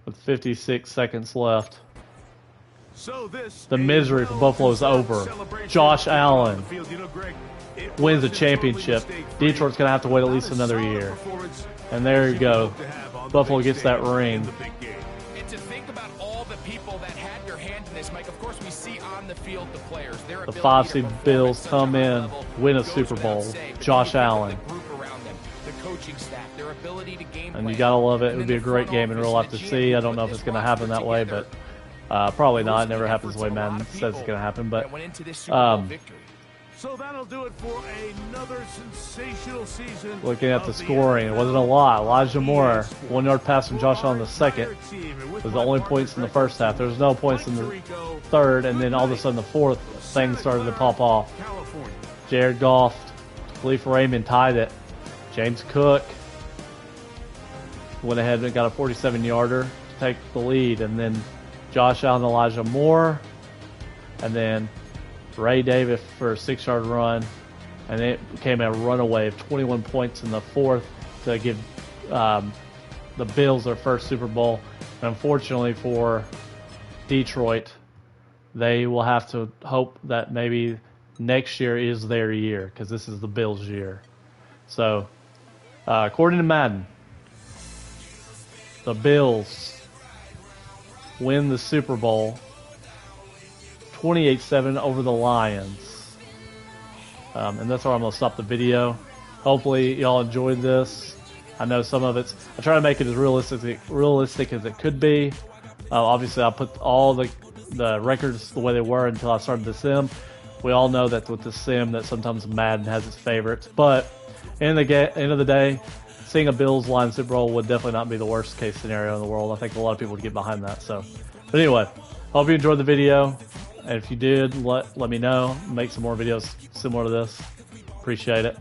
with 56 seconds left, the misery for Buffalo is over. Josh Allen wins the championship. Detroit's going to have to wait at least another year. And there you go. Buffalo gets that ring. And to think about all the people that had their hand in this, Mike, of course we see on the field the players. The 5-seed Bills come in, win a Super Bowl. Josh Allen. And you gotta love it. It would be a great game in real life to see. I don't know if it's going to happen that way, but probably not. It never happens the way Madden says it's going to happen. But so that'll do it for another sensational season. Looking at the scoring, it wasn't a lot. Elijah Moore, 1-yard pass from Josh Allen in the second, was the only points in the first half. There was no points in the third, and then all of a sudden the fourth, things started to pop off. Jared Goff, Khalif Raymond tied it. James Cook went ahead and got a 47-yarder to take the lead, and then Josh Allen, Elijah Moore, and then Ray Davis for a 6-yard run, and it became a runaway of 21 points in the fourth to give the Bills their first Super Bowl. And unfortunately for Detroit, they will have to hope that maybe next year is their year, because this is the Bills' year. So, according to Madden, the Bills win the Super Bowl 28-7 over the Lions. And that's where I'm going to stop the video. Hopefully y'all enjoyed this. I know some of it's... I try to make it as realistic as it could be. Obviously, I put all the records the way they were until I started the sim. We all know that with the sim that sometimes Madden has its favorites. But in the end of the day, seeing a Bills-Lions Super Bowl would definitely not be the worst case scenario in the world. I think a lot of people would get behind that. So, but anyway, hope you enjoyed the video. And if you did, let me know. Make some more videos similar to this. Appreciate it.